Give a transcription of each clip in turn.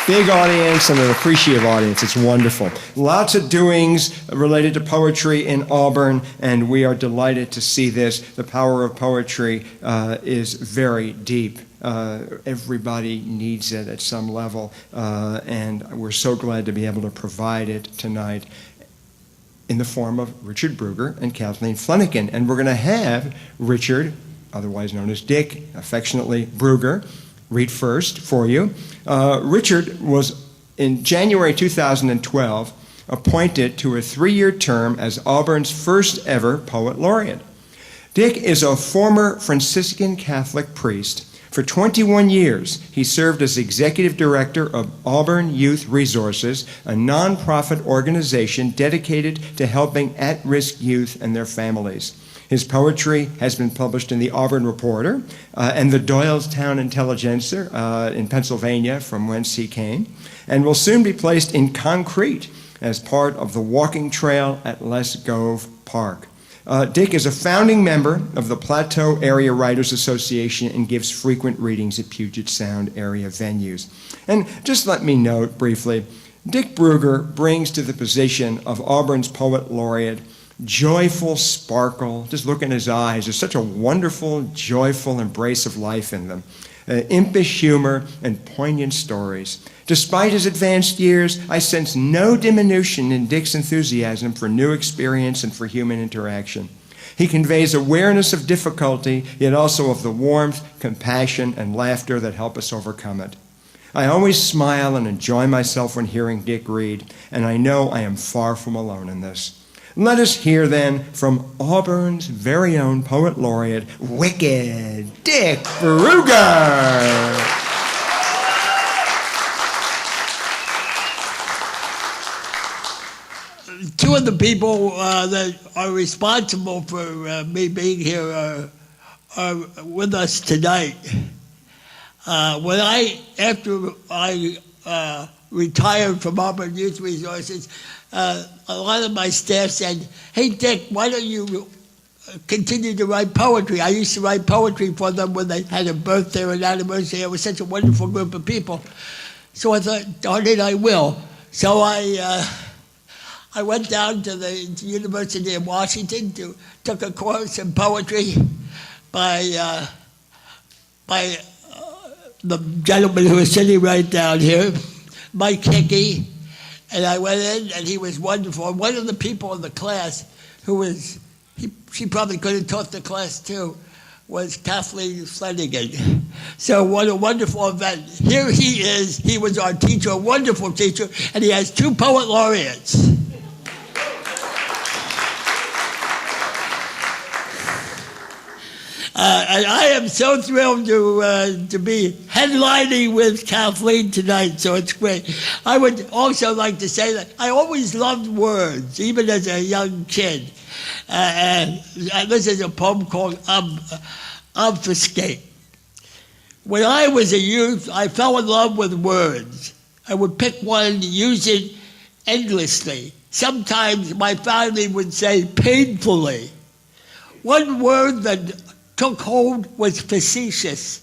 Big audience and an appreciative audience. It's wonderful. Lots of doings related to poetry in Auburn, and we are delighted to see this. The power of poetry is very deep. Everybody needs it at some level, and we're so glad to be able to provide it tonight in the form of Richard Bruger and Kathleen Flanagan. And we're going to have Richard, otherwise known as Dick, affectionately Bruger, read first for you. Richard was, in January 2012, appointed to a 3-year term as Auburn's first ever poet laureate. Dick is a former Franciscan Catholic priest. For 21 years, he served as executive director of Auburn Youth Resources, a nonprofit organization dedicated to helping at-risk youth and their families. His poetry has been published in the Auburn Reporter and the Doylestown Intelligencer in Pennsylvania, from whence he came, and will soon be placed in concrete as part of the walking trail at Les Gove Park. Dick is a founding member of the Plateau Area Writers Association and gives frequent readings at Puget Sound area venues. And just let me note briefly, Dick Bruger brings to the position of Auburn's Poet Laureate joyful sparkle. Just look in his eyes. There's such a wonderful, joyful embrace of life in them. Impish humor and poignant stories. Despite his advanced years, I sense no diminution in Dick's enthusiasm for new experience and for human interaction. He conveys awareness of difficulty, yet also of the warmth, compassion, and laughter that help us overcome it. I always smile and enjoy myself when hearing Dick read, and I know I am far from alone in this. Let us hear then from Auburn's very own poet laureate, Wicked Dick Bruger. Two of the people that are responsible for me being here are with us tonight. After I retired from Auburn Youth Resources, a lot of my staff said, "Hey, Dick, why don't you continue to write poetry?" I used to write poetry for them when they had a birthday or an anniversary. It was such a wonderful group of people. So I thought, darn it, I will. So I went down to the University of Washington, took a course in poetry by the gentleman who is sitting right down here, Mike Hickey. And I went in, and he was wonderful. And one of the people in the class she probably could have taught the class too, was Kathleen Flanagan. So what a wonderful event. Here he is. He was our teacher, a wonderful teacher, and he has 2 poet laureates. And I am so thrilled to be headlining with Kathleen tonight, so it's great. I would also like to say that I always loved words, even as a young kid. And this is a poem called Obfuscate. When I was a youth, I fell in love with words. I would pick one, use it endlessly. Sometimes my family would say painfully. One word that took hold was facetious.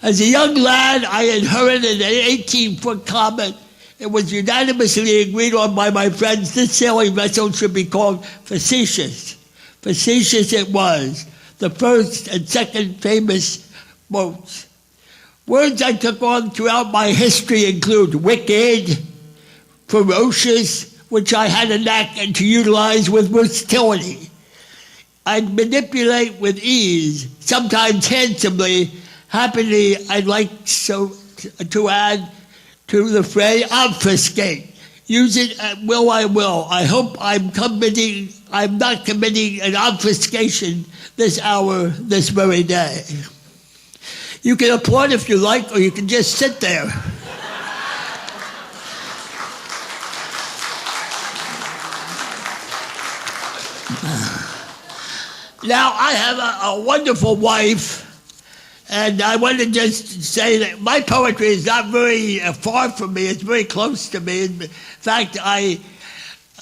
As a young lad, I inherited an 18-foot comet. It was unanimously agreed on by my friends this sailing vessel should be called Facetious. Facetious it was, the first and second famous boats. Words I took on throughout my history include wicked, ferocious, which I had a knack to utilize with versatility. I'd manipulate with ease, sometimes handsomely. Happily, I'd like to add to the phrase, obfuscate. Use it at will I will. I hope I'm not committing an obfuscation this hour, this very day. You can applaud if you like, or you can just sit there. Now, I have a wonderful wife, and I want to just say that my poetry is not very far from me. It's very close to me. In fact, I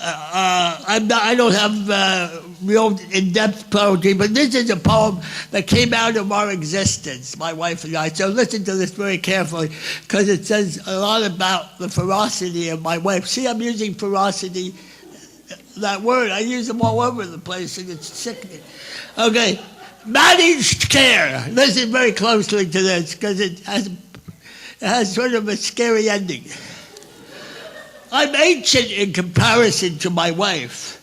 I don't have real in-depth poetry, but this is a poem that came out of our existence, my wife and I. So listen to this very carefully, because it says a lot about the ferocity of my wife. See, I'm using ferocity, that word. I use them all over the place, and it's sickening. Okay, managed care. Listen very closely to this, because it has sort of a scary ending. I'm ancient in comparison to my wife.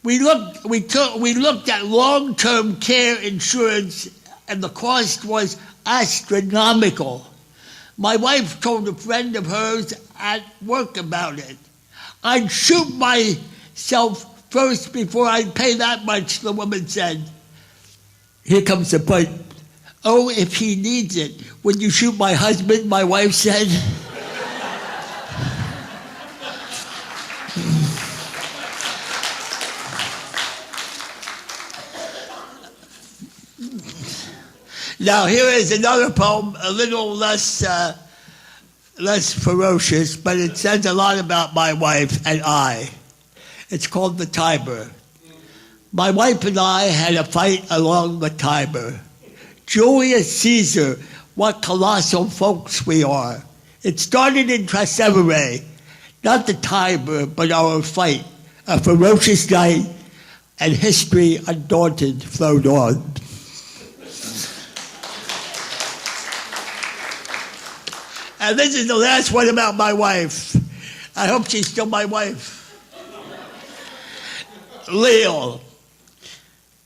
We looked at long-term care insurance, and the cost was astronomical. My wife told a friend of hers at work about it. I'd shoot myself first before I'd pay that much, the woman said. Here comes the point. Oh, if he needs it. Would you shoot my husband, my wife said. Now, here is another poem, a little less ferocious, but it says a lot about my wife and I. It's called The Tiber. My wife and I had a fight along the Tiber. Julius Caesar, what colossal folks we are. It started in Trastevere, not the Tiber, but our fight. A ferocious night, and history undaunted flowed on. And this is the last one about my wife. I hope she's still my wife. Leal,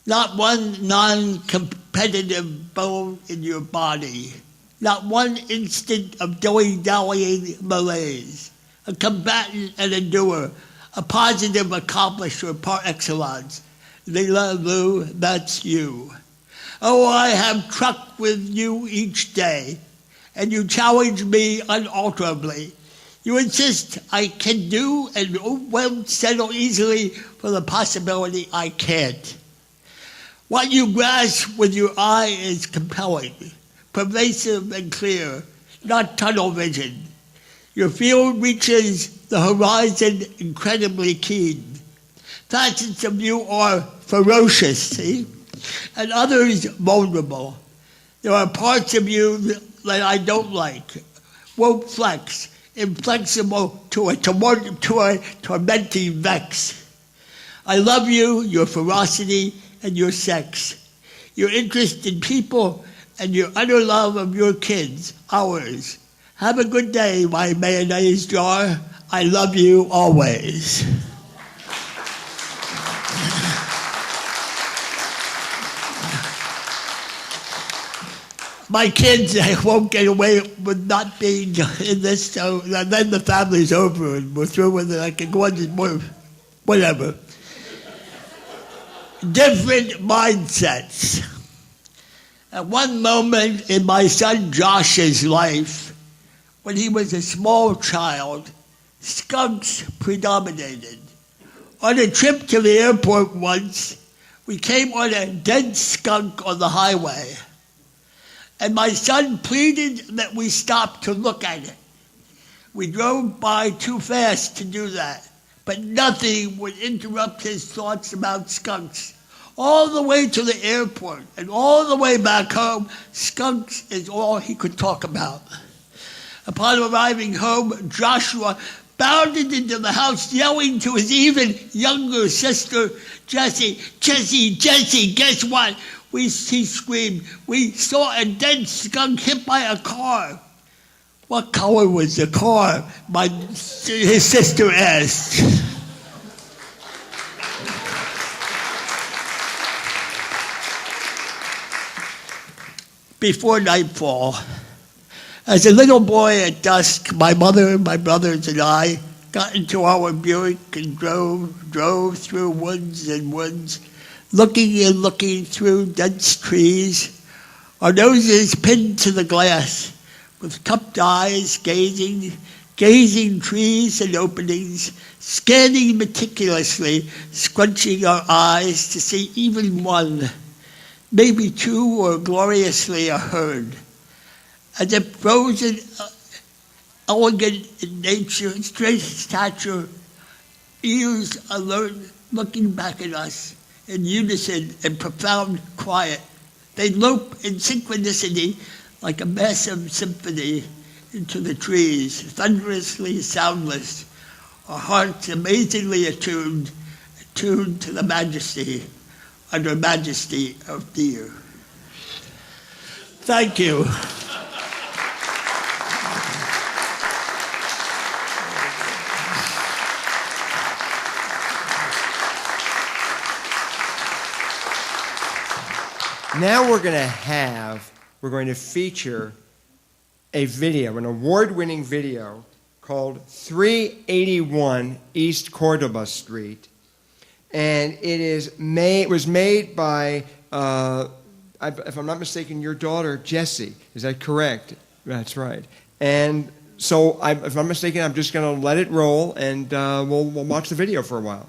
not one non-competitive bone in your body, not one instant of dilly-dallying malaise, a combatant and a doer, a positive accomplisher par excellence. Leila Lou, that's you. Oh, I have trucked with you each day, and you challenge me unalterably. You insist I can do and won't settle easily for the possibility I can't. What you grasp with your eye is compelling, pervasive and clear, not tunnel vision. Your field reaches the horizon incredibly keen. Facets of you are ferocious, see, and others vulnerable. There are parts of you that I don't like, won't flex, inflexible to a tormenting vex. I love you, your ferocity, and your sex, your interest in people, and your utter love of your kids, ours. Have a good day, my mayonnaise jar. I love you always. My kids won't get away with not being in this, so then the family's over and we're through with it. I can go on to more, whatever. Different mindsets. At one moment in my son Josh's life, when he was a small child, skunks predominated. On a trip to the airport once, we came on a dead skunk on the highway. And my son pleaded that we stop to look at it. We drove by too fast to do that, but nothing would interrupt his thoughts about skunks. All the way to the airport and all the way back home, skunks is all he could talk about. Upon arriving home, Joshua bounded into the house yelling to his even younger sister, Jessie, guess what? He screamed, we saw a dead skunk hit by a car. What color was the car? His sister asked. Before nightfall, as a little boy at dusk, my mother, my brothers, and I got into our Buick and drove through woods and woods, looking and looking through dense trees, our noses pinned to the glass, with cupped eyes gazing trees and openings, scanning meticulously, scrunching our eyes to see even one, maybe two, or gloriously a herd. As if frozen, elegant in nature, straight stature, ears alert, looking back at us in unison and profound quiet. They loop in synchronicity like a massive symphony into the trees, thunderously soundless, our hearts amazingly attuned to the majesty, under majesty of deer. Thank you. Now we're going to feature a video, an award-winning video called 381 East Cordoba Street. And it was made by, if I'm not mistaken, your daughter, Jessie. Is that correct? That's right. And so, if I'm mistaken, I'm just going to let it roll, and we'll watch the video for a while.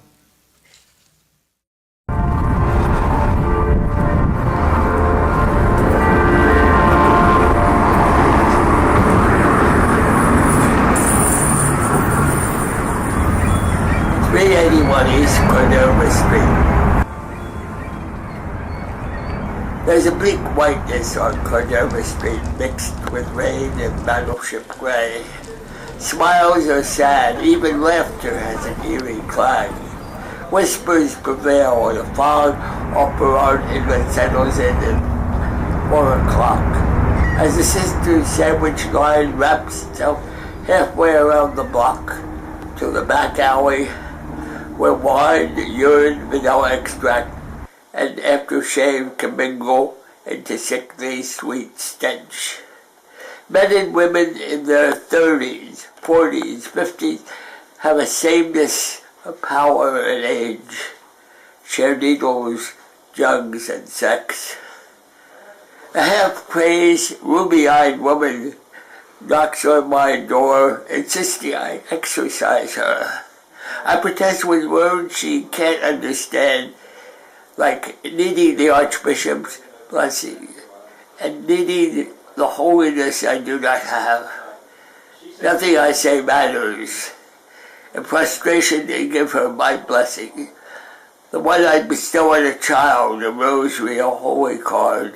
East Cordova Street. There's a bleak whiteness on Cordova Street mixed with rain and battleship gray. Smiles are sad, even laughter has an eerie clang. Whispers prevail and a fog over our inlet settles in at 4 o'clock. As the Sisters sandwich line wraps itself halfway around the block to the back alley, where wine, urine, vanilla extract, and aftershave commingle into sickly sweet stench. Men and women in their 30s, 40s, 50s have a sameness of power and age, share needles, jugs, and sex. A half-crazed, ruby-eyed woman knocks on my door, insisting I exorcise her. I protest with words she can't understand, like needing the Archbishop's blessing and needing the holiness I do not have. Nothing I say matters. In frustration, they give her my blessing, the one I bestow on a child, a rosary, a holy card.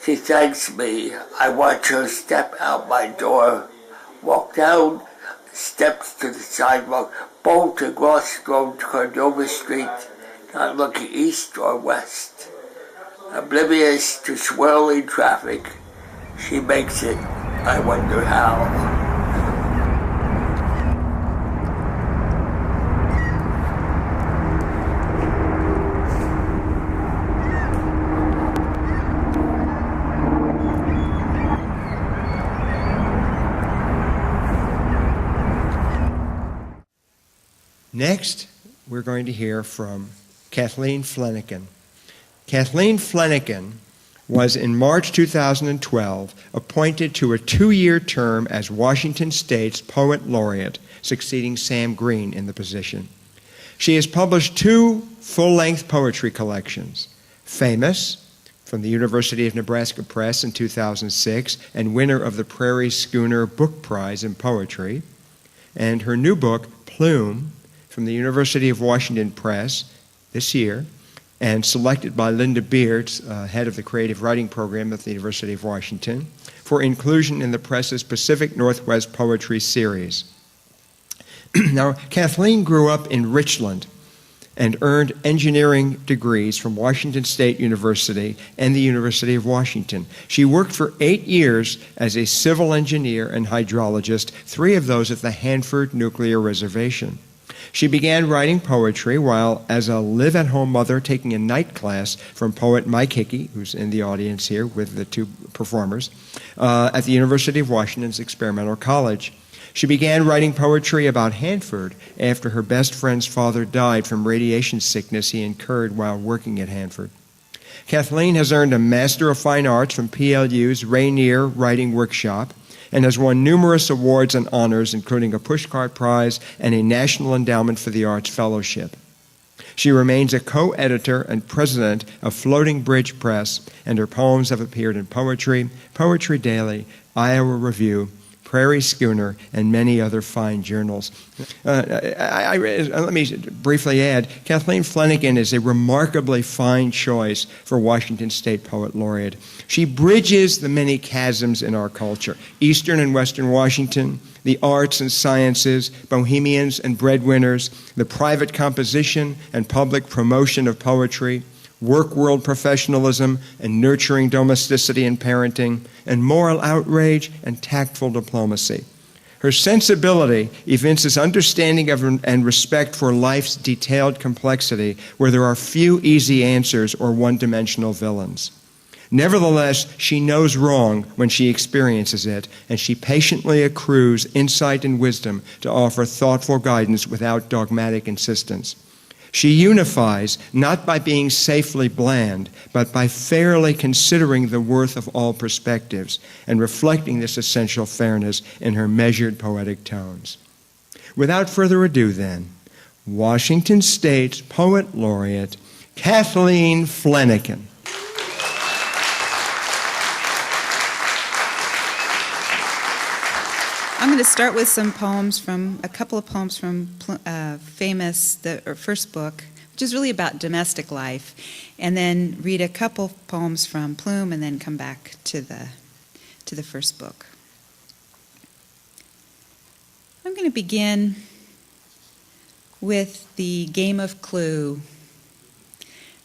She thanks me. I watch her step out my door, walk down steps to the sidewalk, bolt across Cordova Street, not looking east or west. Oblivious to swirling traffic, she makes it, I wonder how. Next, we're going to hear from Kathleen Flanagan. Kathleen Flanagan was, in March 2012, appointed to a 2-year term as Washington State's Poet Laureate, succeeding Sam Green in the position. She has published 2 full-length poetry collections, Famous, from the University of Nebraska Press in 2006, and winner of the Prairie Schooner Book Prize in Poetry, and her new book, Plume, from the University of Washington Press this year, and selected by Linda Beards, head of the creative writing program at the University of Washington, for inclusion in the press's Pacific Northwest Poetry Series. Now, Kathleen grew up in Richland and earned engineering degrees from Washington State University and the University of Washington. She worked for 8 years as a civil engineer and hydrologist, 3 of those at the Hanford Nuclear Reservation. She began writing poetry while, as a live-at-home mother, taking a night class from poet Mike Hickey, who's in the audience here with the 2 performers, at the University of Washington's Experimental College. She began writing poetry about Hanford after her best friend's father died from radiation sickness he incurred while working at Hanford. Kathleen has earned a Master of Fine Arts from PLU's Rainier Writing Workshop and has won numerous awards and honors, including a Pushcart Prize and a National Endowment for the Arts Fellowship. She remains a co-editor and president of Floating Bridge Press, and her poems have appeared in Poetry, Poetry Daily, Iowa Review, Prairie Schooner, and many other fine journals. Let me briefly add, Kathleen Flanagan is a remarkably fine choice for Washington State Poet Laureate. She bridges the many chasms in our culture: Eastern and Western Washington, the arts and sciences, bohemians and breadwinners, the private composition and public promotion of poetry, work world professionalism and nurturing domesticity and parenting, and moral outrage and tactful diplomacy. Her sensibility evinces understanding of and respect for life's detailed complexity, where there are few easy answers or one-dimensional villains. Nevertheless, she knows wrong when she experiences it, and she patiently accrues insight and wisdom to offer thoughtful guidance without dogmatic insistence. She unifies not by being safely bland, but by fairly considering the worth of all perspectives and reflecting this essential fairness in her measured poetic tones. Without further ado, then, Washington State's Poet Laureate, Kathleen Flanagan. I'm going to start with a couple of poems from Famous, the first book, which is really about domestic life, and then read a couple poems from Plume, and then come back to the first book. I'm going to begin with the Game of Clue.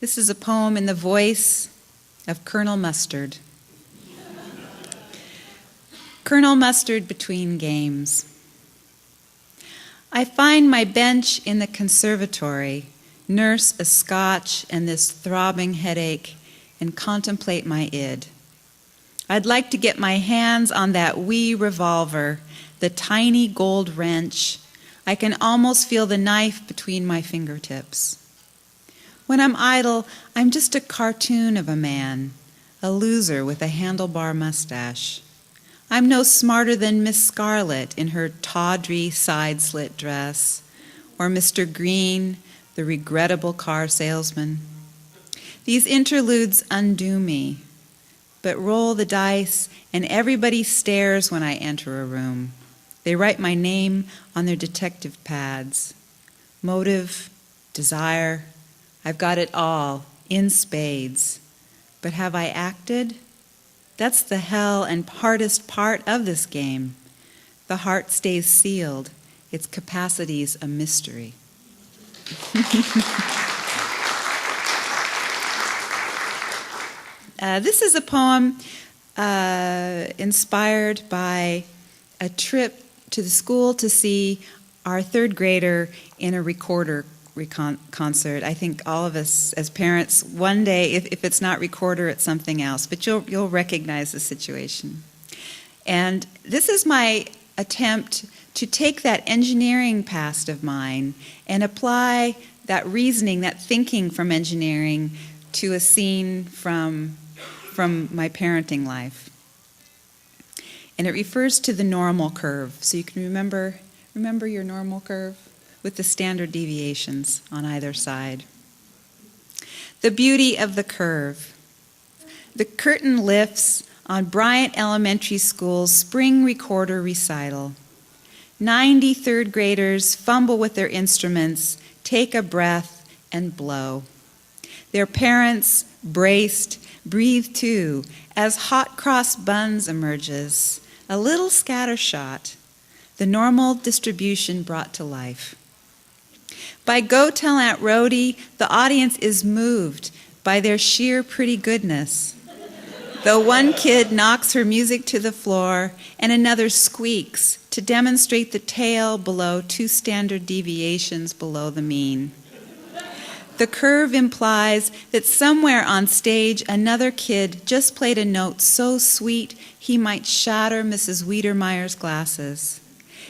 This is a poem in the voice of Colonel Mustard. Colonel Mustard between games. I find my bench in the conservatory, nurse a scotch and this throbbing headache, and contemplate my id. I'd like to get my hands on that wee revolver, the tiny gold wrench. I can almost feel the knife between my fingertips. When I'm idle, I'm just a cartoon of a man, a loser with a handlebar mustache. I'm no smarter than Miss Scarlet in her tawdry side-slit dress, or Mr. Green, the regrettable car salesman. These interludes undo me, but roll the dice, and everybody stares when I enter a room. They write my name on their detective pads. Motive, desire, I've got it all, in spades. But have I acted? That's the hell and hardest part of this game. The heart stays sealed, its capacities a mystery. This is a poem inspired by a trip to the school to see our third grader in a recorder concert. I think all of us as parents, one day, if it's not recorder, it's something else, but you'll recognize the situation. And this is my attempt to take that engineering past of mine and apply that reasoning, that thinking from engineering to a scene from my parenting life. And it refers to the normal curve. So you can remember your normal curve with the standard deviations on either side. The beauty of the curve. The curtain lifts on Bryant Elementary School's spring recorder recital. 90 third graders fumble with their instruments, take a breath, and blow. Their parents, braced, breathe too, as hot cross buns emerges, a little scattershot, the normal distribution brought to life. By Go Tell Aunt Rhody, the audience is moved by their sheer pretty goodness. Though one kid knocks her music to the floor and another squeaks to demonstrate the tail below 2 standard deviations below the mean. The curve implies that somewhere on stage another kid just played a note so sweet he might shatter Mrs. Wiedermeyer's glasses.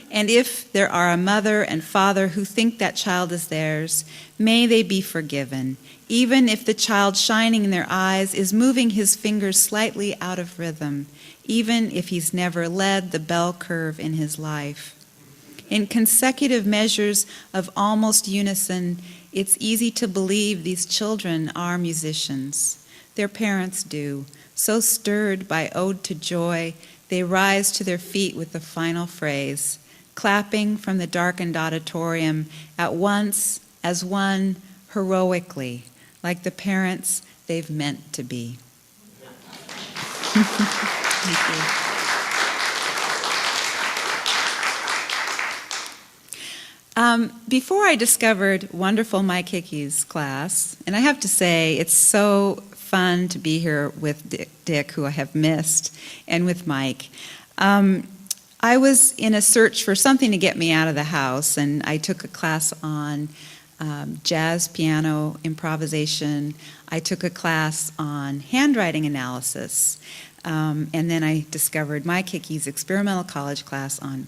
And if there are a mother and father who think that child is theirs, may they be forgiven, even if the child shining in their eyes is moving his fingers slightly out of rhythm, even if he's never led the bell curve in his life. In consecutive measures of almost unison, it's easy to believe these children are musicians. Their parents do, so stirred by Ode to Joy, They rise to their feet with the final phrase, clapping from the darkened auditorium at once as one heroically, like the parents they've meant to be. Thank you. Before I discovered wonderful Mike Hickey's class, and I have to say it's so fun to be here with Dick, who I have missed, and with Mike. I was in a search for something to get me out of the house, and I took a class on jazz piano improvisation. I took a class on handwriting analysis, and then I discovered Mike Hickey's experimental college class on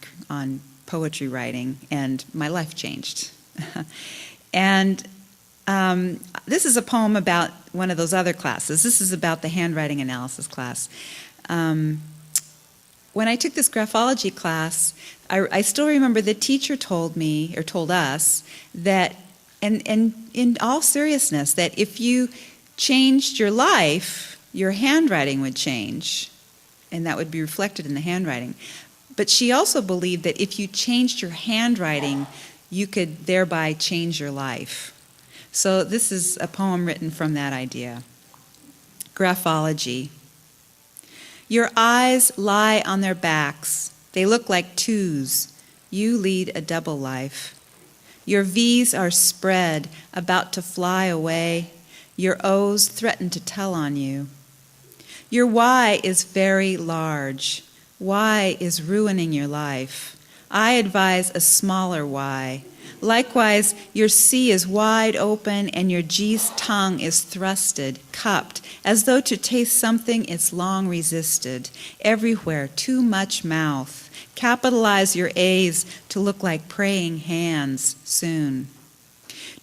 poetry writing, and my life changed. And this is a poem about one of those other classes. This is about the handwriting analysis class. When I took this graphology class, I still remember the teacher told me, or told us, that, and in all seriousness, that if you changed your life, your handwriting would change, and that would be reflected in the handwriting. But she also believed that if you changed your handwriting, you could thereby change your life. So this is a poem written from that idea. Graphology. Your eyes lie on their backs. They look like twos. You lead a double life. Your V's are spread, about to fly away. Your O's threaten to tell on you. Your Y is very large. Y is ruining your life. I advise a smaller Y. Likewise, your C is wide open and your G's tongue is thrusted, cupped, as though to taste something it's long resisted. Everywhere, too much mouth. Capitalize your A's to look like praying hands soon.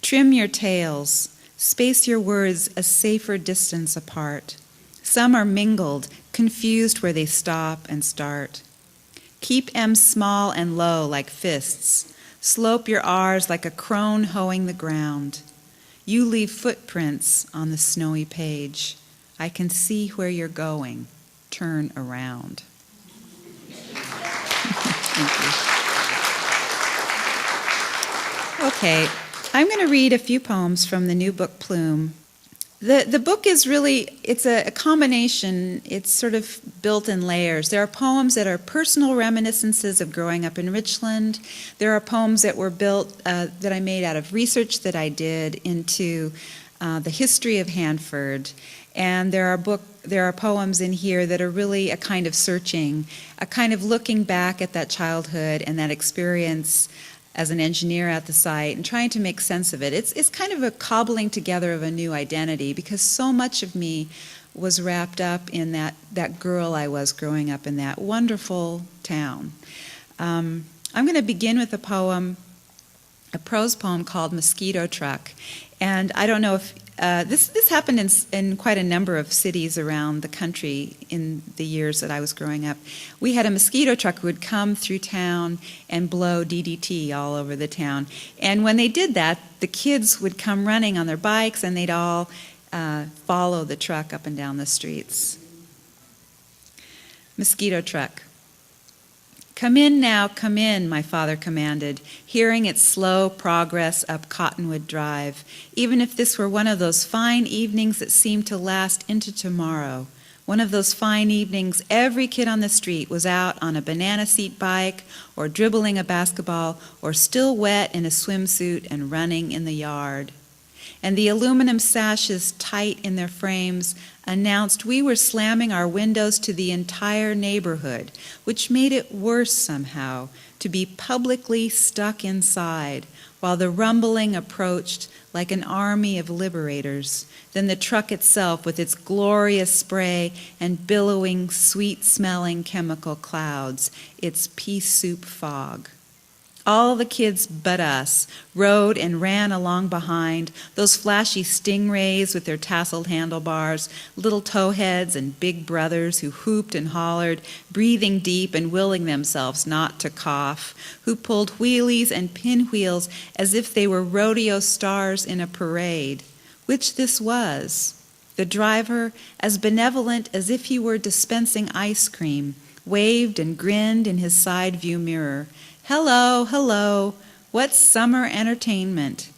Trim your tails. Space your words a safer distance apart. Some are mingled, confused where they stop and start. Keep M's small and low like fists. Slope your R's like a crone hoeing the ground. You leave footprints on the snowy page. I can see where you're going. Turn around. Thank you. Okay, I'm going to read a few poems from the new book, Plume. The book is really, it's a combination, it's sort of built in layers. There are poems that are personal reminiscences of growing up in Richland. There are poems that were built, that I made out of research that I did into the history of Hanford. And there are poems in here that are really a kind of searching, a kind of looking back at that childhood and that experience as an engineer at the site and trying to make sense of it. It's kind of a cobbling together of a new identity because so much of me was wrapped up in that girl I was growing up in that wonderful town. I'm going to begin with a prose poem called Mosquito Truck. And I don't know if this happened in quite a number of cities around the country in the years that I was growing up. We had a mosquito truck who would come through town and blow DDT all over the town. And when they did that, the kids would come running on their bikes and they'd all follow the truck up and down the streets. Mosquito Truck. Come in now, come in, my father commanded, hearing its slow progress up Cottonwood Drive, even if this were one of those fine evenings that seemed to last into tomorrow. One of those fine evenings every kid on the street was out on a banana seat bike or dribbling a basketball or still wet in a swimsuit and running in the yard. And the aluminum sashes tight in their frames announced we were slamming our windows to the entire neighborhood, which made it worse somehow to be publicly stuck inside while the rumbling approached like an army of liberators, then the truck itself with its glorious spray and billowing, sweet-smelling chemical clouds, its pea soup fog. All the kids but us rode and ran along behind, those flashy stingrays with their tasseled handlebars, little towheads and big brothers who whooped and hollered, breathing deep and willing themselves not to cough, who pulled wheelies and pinwheels as if they were rodeo stars in a parade, which this was. The driver, as benevolent as if he were dispensing ice cream, waved and grinned in his side view mirror. "Hello, hello, what's summer entertainment?"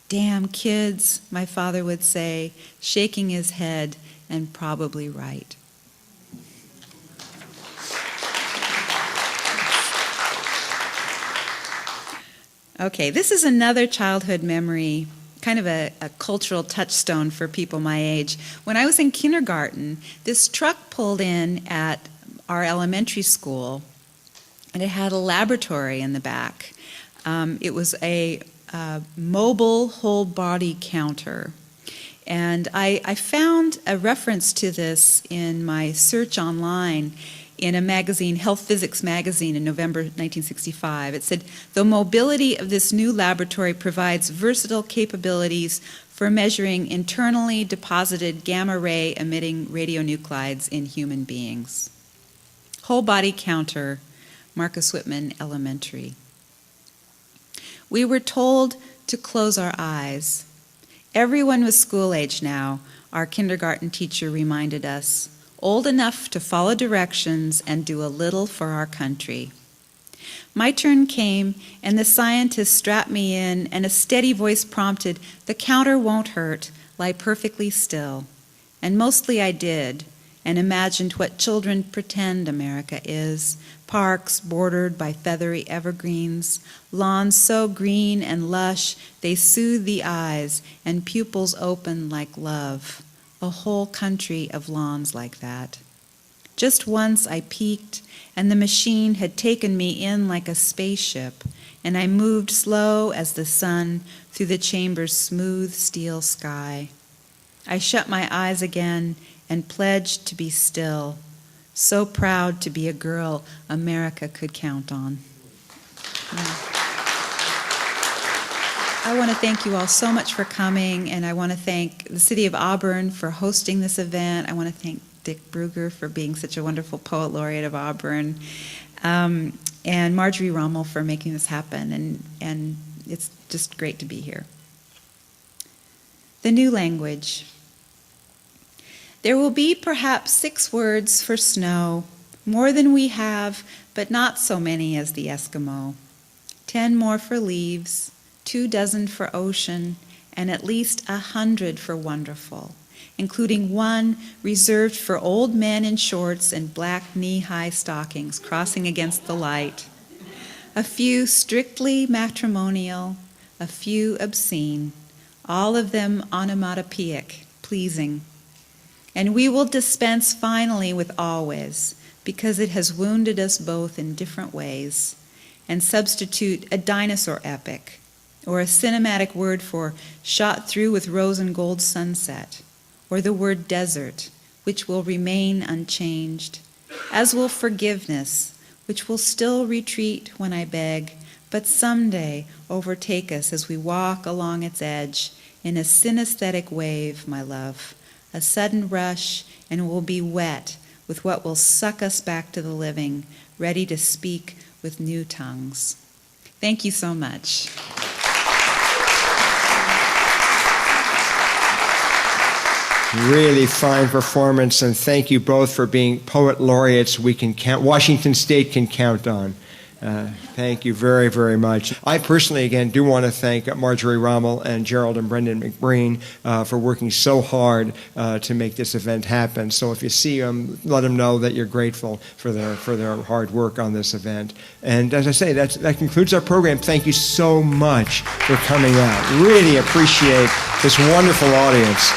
"Damn kids," my father would say, shaking his head, and probably right. Okay, this is another childhood memory, kind of a cultural touchstone for people my age. When I was in kindergarten, this truck pulled in at our elementary school, and it had a laboratory in the back. It was a mobile whole body counter. And I found a reference to this in my search online in a magazine, Health Physics magazine, in November 1965. It said, "The mobility of this new laboratory provides versatile capabilities for measuring internally deposited gamma ray emitting radionuclides in human beings." Whole body counter, Marcus Whitman Elementary. We were told to close our eyes. Everyone was school age now, our kindergarten teacher reminded us, old enough to follow directions and do a little for our country. My turn came, and the scientist strapped me in, and a steady voice prompted, "The counter won't hurt, lie perfectly still." And mostly I did, and imagined what children pretend America is. Parks bordered by feathery evergreens, lawns so green and lush they soothe the eyes, and pupils open like love. A whole country of lawns like that. Just once I peeked, and the machine had taken me in like a spaceship, and I moved slow as the sun through the chamber's smooth steel sky. I shut my eyes again and pledged to be still, so proud to be a girl America could count on. I want to thank you all so much for coming, and I want to thank the City of Auburn for hosting this event. I want to thank Dick Brugger for being such a wonderful poet laureate of Auburn, and Marjorie Rommel for making this happen, and it's just great to be here. The new language. There will be perhaps 6 words for snow, more than we have, but not so many as the Eskimo. 10 more for leaves, 24 for ocean, and at least 100 for wonderful, including 1 reserved for old men in shorts and black knee-high stockings crossing against the light. A few strictly matrimonial, a few obscene, all of them onomatopoeic, pleasing. And we will dispense finally with always, because it has wounded us both in different ways, and substitute a dinosaur epic, or a cinematic word for shot through with rose and gold sunset, or the word desert, which will remain unchanged, as will forgiveness, which will still retreat when I beg, but someday overtake us as we walk along its edge in a synesthetic wave, my love, a sudden rush, and we'll be wet with what will suck us back to the living, ready to speak with new tongues. Thank you so much. Really fine performance, and thank you both for being poet laureates we can count, Washington State can count on. Thank you very, very much. I personally, again, do want to thank Marjorie Rommel and Gerald and Brendan McBreen for working so hard to make this event happen. So if you see them, let them know that you're grateful for their hard work on this event. And as I say, that concludes our program. Thank you so much for coming out. Really appreciate this wonderful audience.